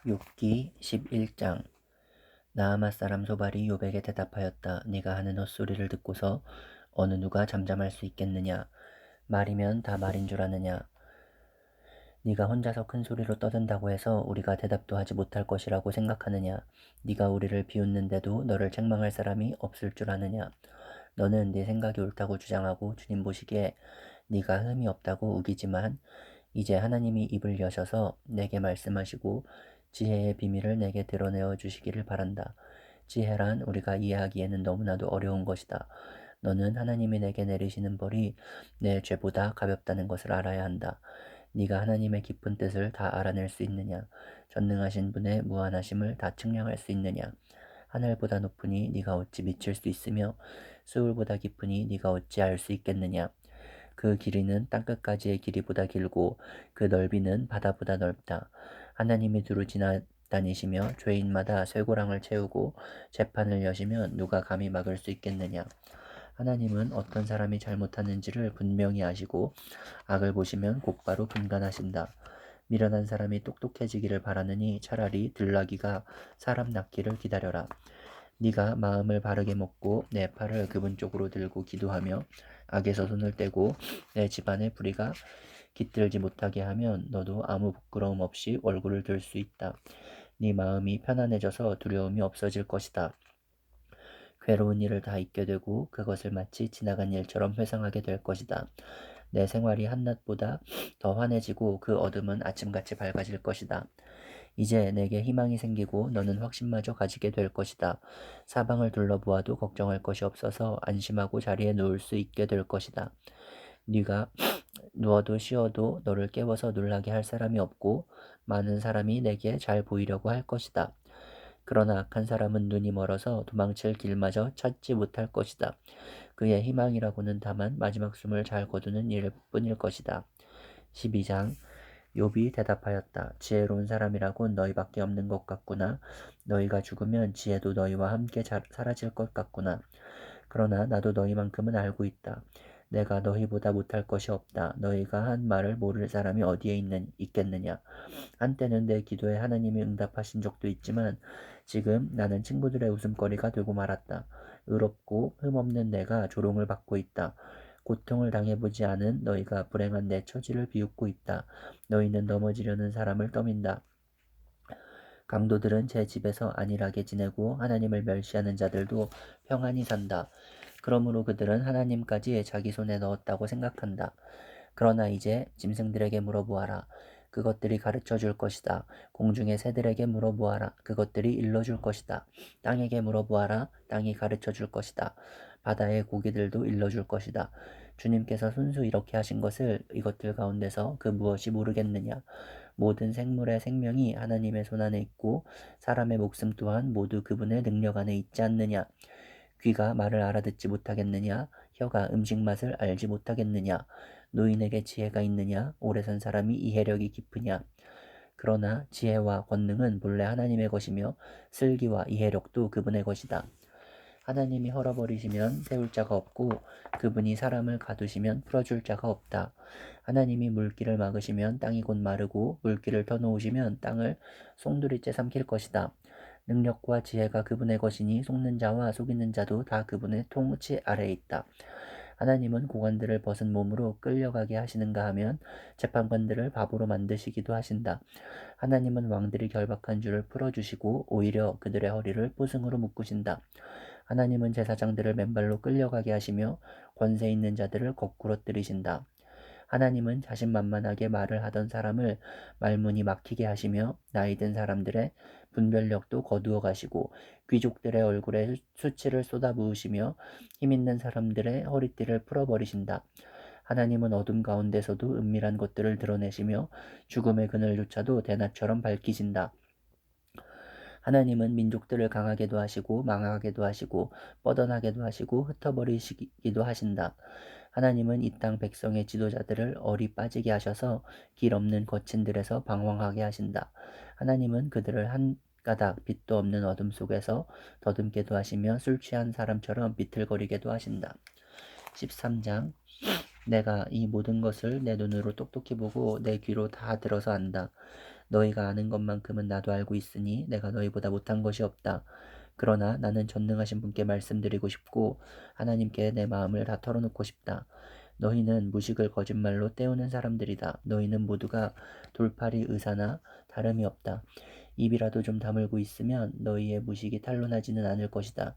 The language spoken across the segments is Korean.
욥기 11장. 나아마 사람 소발이 욥에게 대답하였다. 네가 하는 헛소리를 듣고서 어느 누가 잠잠할 수 있겠느냐? 말이면 다 말인 줄 아느냐? 네가 혼자서 큰 소리로 떠든다고 해서 우리가 대답도 하지 못할 것이라고 생각하느냐? 네가 우리를 비웃는데도 너를 책망할 사람이 없을 줄 아느냐? 너는 네 생각이 옳다고 주장하고 주님 보시기에 네가 흠이 없다고 우기지만 이제 하나님이 입을 여셔서 내게 말씀하시고 지혜의 비밀을 내게 드러내어 주시기를 바란다. 지혜란 우리가 이해하기에는 너무나도 어려운 것이다. 너는 하나님이 내게 내리시는 벌이 내 죄보다 가볍다는 것을 알아야 한다. 네가 하나님의 깊은 뜻을 다 알아낼 수 있느냐? 전능하신 분의 무한하심을 다 측량할 수 있느냐? 하늘보다 높으니 네가 어찌 미칠 수 있으며 수울보다 깊으니 네가 어찌 알 수 있겠느냐? 그 길이는 땅끝까지의 길이보다 길고 그 넓이는 바다보다 넓다. 하나님이 두루 지나다니시며 죄인마다 쇠고랑을 채우고 재판을 여시면 누가 감히 막을 수 있겠느냐. 하나님은 어떤 사람이 잘못하는지를 분명히 아시고 악을 보시면 곧바로 분간하신다. 미련한 사람이 똑똑해지기를 바라느니 차라리 들나귀가 사람 낳기를 기다려라. 네가 마음을 바르게 먹고 내 팔을 그분 쪽으로 들고 기도하며 악에서 손을 떼고 내 집안의 불의가 깃들지 못하게 하면 너도 아무 부끄러움 없이 얼굴을 들 수 있다. 네 마음이 편안해져서 두려움이 없어질 것이다. 괴로운 일을 다 잊게 되고 그것을 마치 지나간 일처럼 회상하게 될 것이다. 내 생활이 한낮보다 더 환해지고 그 어둠은 아침같이 밝아질 것이다. 이제 내게 희망이 생기고 너는 확신마저 가지게 될 것이다. 사방을 둘러보아도 걱정할 것이 없어서 안심하고 자리에 누울 수 있게 될 것이다. 네가 누워도 쉬어도 너를 깨워서 놀라게 할 사람이 없고 많은 사람이 내게 잘 보이려고 할 것이다. 그러나 악한 사람은 눈이 멀어서 도망칠 길마저 찾지 못할 것이다. 그의 희망이라고는 다만 마지막 숨을 잘 거두는 일뿐일 것이다. 12장. 욥이 대답하였다. 지혜로운 사람이라곤 너희밖에 없는 것 같구나. 너희가 죽으면 지혜도 너희와 함께 사라질 것 같구나. 그러나 나도 너희만큼은 알고 있다. 내가 너희보다 못할 것이 없다. 너희가 한 말을 모를 사람이 어디에 있겠느냐. 한때는 내 기도에 하나님이 응답하신 적도 있지만 지금 나는 친구들의 웃음거리가 되고 말았다. 의롭고 흠없는 내가 조롱을 받고 있다. 고통을 당해보지 않은 너희가 불행한 내 처지를 비웃고 있다. 너희는 넘어지려는 사람을 떠민다. 강도들은 제 집에서 안일하게 지내고 하나님을 멸시하는 자들도 평안히 산다. 그러므로 그들은 하나님까지 자기 손에 넣었다고 생각한다. 그러나 이제 짐승들에게 물어보아라. 그것들이 가르쳐 줄 것이다. 공중의 새들에게 물어보아라. 그것들이 일러줄 것이다. 땅에게 물어보아라. 땅이 가르쳐 줄 것이다. 바다의 고기들도 일러줄 것이다. 주님께서 순수 이렇게 하신 것을 이것들 가운데서 그 무엇이 모르겠느냐. 모든 생물의 생명이 하나님의 손안에 있고 사람의 목숨 또한 모두 그분의 능력 안에 있지 않느냐. 귀가 말을 알아듣지 못하겠느냐? 혀가 음식 맛을 알지 못하겠느냐? 노인에게 지혜가 있느냐? 오래 산 사람이 이해력이 깊으냐? 그러나 지혜와 권능은 본래 하나님의 것이며 슬기와 이해력도 그분의 것이다. 하나님이 헐어버리시면 세울 자가 없고 그분이 사람을 가두시면 풀어줄 자가 없다. 하나님이 물길을 막으시면 땅이 곧 마르고 물길을 터놓으시면 땅을 송두리째 삼킬 것이다. 능력과 지혜가 그분의 것이니 속는 자와 속이는 자도 다 그분의 통치 아래에 있다. 하나님은 고관들을 벗은 몸으로 끌려가게 하시는가 하면 재판관들을 바보로 만드시기도 하신다. 하나님은 왕들이 결박한 줄을 풀어주시고 오히려 그들의 허리를 포승으로 묶으신다. 하나님은 제사장들을 맨발로 끌려가게 하시며 권세 있는 자들을 거꾸로 들이신다. 하나님은 자신만만하게 말을 하던 사람을 말문이 막히게 하시며 나이 든 사람들의 분별력도 거두어 가시고 귀족들의 얼굴에 수치를 쏟아부으시며 힘있는 사람들의 허리띠를 풀어버리신다. 하나님은 어둠 가운데서도 은밀한 것들을 드러내시며 죽음의 그늘조차도 대낮처럼 밝히신다. 하나님은 민족들을 강하게도 하시고 망하게도 하시고 뻗어나게도 하시고 흩어버리시기도 하신다. 하나님은 이 땅 백성의 지도자들을 어리 빠지게 하셔서 길 없는 거친 들에서 방황하게 하신다. 하나님은 그들을 한 가닥 빛도 없는 어둠 속에서 더듬게도 하시며 술 취한 사람처럼 비틀거리게도 하신다. 13장. 내가 이 모든 것을 내 눈으로 똑똑히 보고 내 귀로 다 들어서 안다. 너희가 아는 것만큼은 나도 알고 있으니 내가 너희보다 못한 것이 없다. 그러나 나는 전능하신 분께 말씀드리고 싶고 하나님께 내 마음을 다 털어놓고 싶다. 너희는 무식을 거짓말로 때우는 사람들이다. 너희는 모두가 돌팔이 의사나 다름이 없다. 입이라도 좀 다물고 있으면 너희의 무식이 탄로나지는 않을 것이다.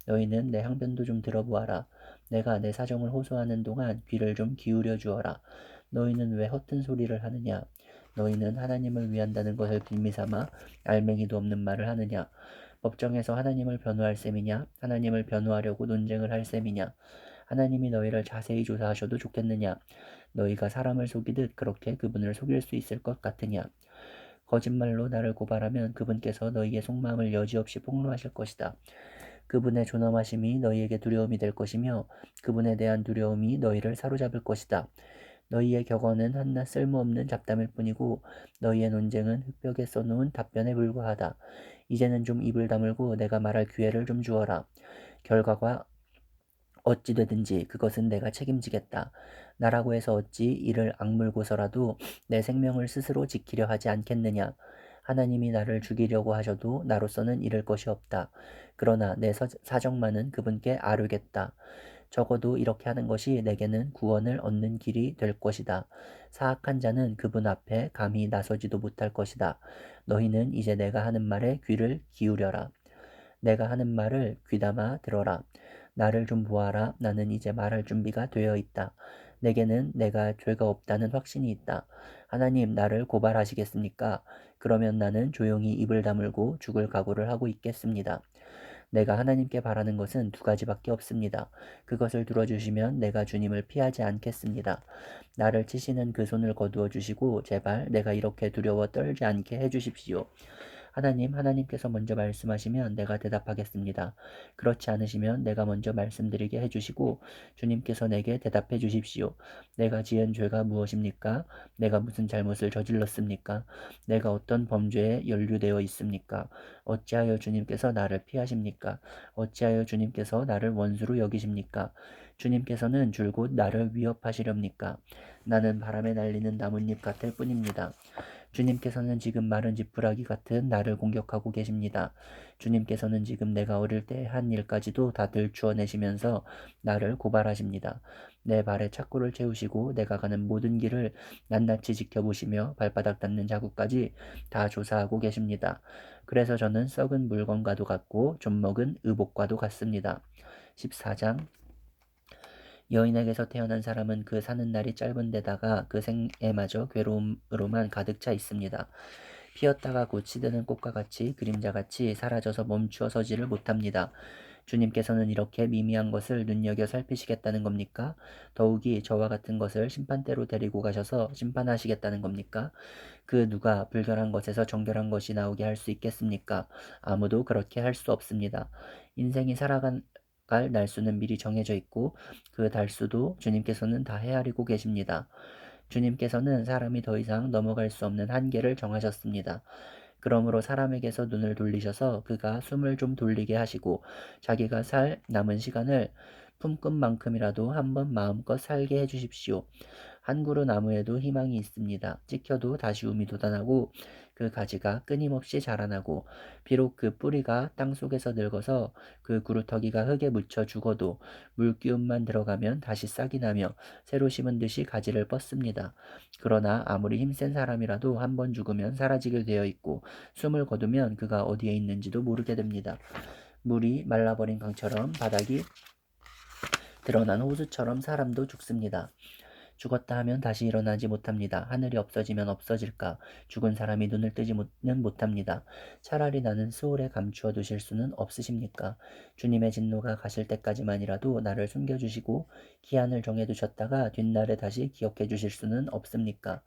너희는 내 항변도 좀 들어보아라. 내가 내 사정을 호소하는 동안 귀를 좀 기울여 주어라. 너희는 왜 허튼 소리를 하느냐? 너희는 하나님을 위한다는 것을 빌미삼아 알맹이도 없는 말을 하느냐? 법정에서 하나님을 변호할 셈이냐? 하나님을 변호하려고 논쟁을 할 셈이냐? 하나님이 너희를 자세히 조사하셔도 좋겠느냐? 너희가 사람을 속이듯 그렇게 그분을 속일 수 있을 것 같으냐? 거짓말로 나를 고발하면 그분께서 너희의 속마음을 여지없이 폭로하실 것이다. 그분의 존엄하심이 너희에게 두려움이 될 것이며 그분에 대한 두려움이 너희를 사로잡을 것이다. 너희의 격언은 한낱 쓸모없는 잡담일 뿐이고 너희의 논쟁은 흙벽에 써놓은 답변에 불과하다. 이제는 좀 입을 다물고 내가 말할 기회를 좀 주어라. 결과가 어찌 되든지 그것은 내가 책임지겠다. 나라고 해서 어찌 이를 악물고서라도 내 생명을 스스로 지키려 하지 않겠느냐. 하나님이 나를 죽이려고 하셔도 나로서는 잃을 것이 없다. 그러나 내 사정만은 그분께 아뢰겠다. 적어도 이렇게 하는 것이 내게는 구원을 얻는 길이 될 것이다. 사악한 자는 그분 앞에 감히 나서지도 못할 것이다. 너희는 이제 내가 하는 말에 귀를 기울여라. 내가 하는 말을 귀담아 들어라. 나를 좀 보아라. 나는 이제 말할 준비가 되어 있다. 내게는 내가 죄가 없다는 확신이 있다. 하나님, 나를 고발하시겠습니까? 그러면 나는 조용히 입을 다물고 죽을 각오를 하고 있겠습니다. 내가 하나님께 바라는 것은 두 가지밖에 없습니다. 그것을 들어주시면 내가 주님을 피하지 않겠습니다. 나를 치시는 그 손을 거두어 주시고 제발 내가 이렇게 두려워 떨지 않게 해주십시오. 하나님께서 먼저 말씀하시면 내가 대답하겠습니다. 그렇지 않으시면 내가 먼저 말씀드리게 해주시고 주님께서 내게 대답해 주십시오. 내가 지은 죄가 무엇입니까? 내가 무슨 잘못을 저질렀습니까? 내가 어떤 범죄에 연루되어 있습니까? 어찌하여 주님께서 나를 피하십니까? 어찌하여 주님께서 나를 원수로 여기십니까? 주님께서는 줄곧 나를 위협하시렵니까? 나는 바람에 날리는 나뭇잎 같을 뿐입니다. 주님께서는 지금 마른 지푸라기 같은 나를 공격하고 계십니다. 주님께서는 지금 내가 어릴 때 한 일까지도 다 들추어내시면서 나를 고발하십니다. 내 발에 착고를 채우시고 내가 가는 모든 길을 낱낱이 지켜보시며 발바닥 닿는 자국까지 다 조사하고 계십니다. 그래서 저는 썩은 물건과도 같고 좀먹은 의복과도 같습니다. 14장 여인에게서 태어난 사람은 그 사는 날이 짧은 데다가 그 생애마저 괴로움으로만 가득 차 있습니다. 피었다가 곧 시드는 꽃과 같이 그림자같이 사라져서 멈추어 서지를 못합니다. 주님께서는 이렇게 미미한 것을 눈여겨 살피시겠다는 겁니까? 더욱이 저와 같은 것을 심판대로 데리고 가셔서 심판하시겠다는 겁니까? 그 누가 불결한 것에서 정결한 것이 나오게 할 수 있겠습니까? 아무도 그렇게 할 수 없습니다. 인생이 살아갈 날수는 미리 정해져 있고 그 달수도 주님께서는 다 헤아리고 계십니다. 주님께서는 사람이 더 이상 넘어갈 수 없는 한계를 정하셨습니다. 그러므로 사람에게서 눈을 돌리셔서 그가 숨을 좀 돌리게 하시고 자기가 살 남은 시간을 품끝만큼이라도 한번 마음껏 살게 해주십시오. 한 그루 나무에도 희망이 있습니다. 찍혀도 다시 움이 돋아나고 그 가지가 끊임없이 자라나고 비록 그 뿌리가 땅속에서 늙어서 그 그루터기가 흙에 묻혀 죽어도 물기운만 들어가면 다시 싹이 나며 새로 심은 듯이 가지를 뻗습니다. 그러나 아무리 힘센 사람이라도 한 번 죽으면 사라지게 되어 있고 숨을 거두면 그가 어디에 있는지도 모르게 됩니다. 물이 말라버린 강처럼 바닥이 드러난 호수처럼 사람도 죽습니다. 죽었다 하면 다시 일어나지 못합니다. 하늘이 없어지면 없어질까? 죽은 사람이 눈을 뜨지는 못합니다. 차라리 나는 수월에 감추어 두실 수는 없으십니까? 주님의 진노가 가실 때까지만이라도 나를 숨겨주시고 기한을 정해두셨다가 뒷날에 다시 기억해 주실 수는 없습니까?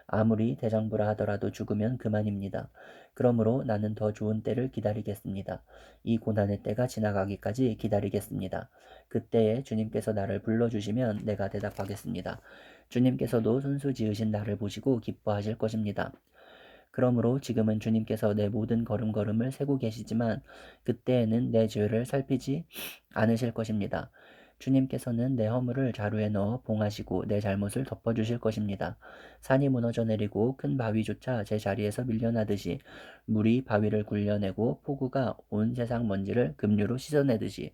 아무리 대장부라 하더라도 죽으면 그만입니다. 그러므로 나는 더 좋은 때를 기다리겠습니다. 이 고난의 때가 지나가기까지 기다리겠습니다. 그때에 주님께서 나를 불러주시면 내가 대답하겠습니다. 주님께서도 손수 지으신 나를 보시고 기뻐하실 것입니다. 그러므로 지금은 주님께서 내 모든 걸음걸음을 세고 계시지만 그때에는 내 죄를 살피지 않으실 것입니다. 주님께서는 내 허물을 자루에 넣어 봉하시고 내 잘못을 덮어주실 것입니다. 산이 무너져 내리고 큰 바위조차 제 자리에서 밀려나듯이 물이 바위를 굴려내고 폭우가 온 세상 먼지를 급류로 씻어내듯이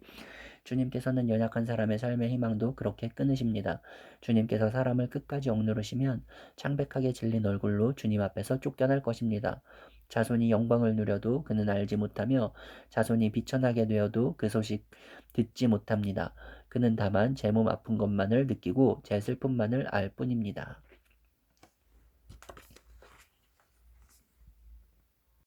주님께서는 연약한 사람의 삶의 희망도 그렇게 끊으십니다. 주님께서 사람을 끝까지 억누르시면 창백하게 질린 얼굴로 주님 앞에서 쫓겨날 것입니다. 자손이 영광을 누려도 그는 알지 못하며 자손이 비천하게 되어도 그 소식 듣지 못합니다. 그는 다만 제 몸 아픈 것만을 느끼고 제 슬픔만을 알 뿐입니다.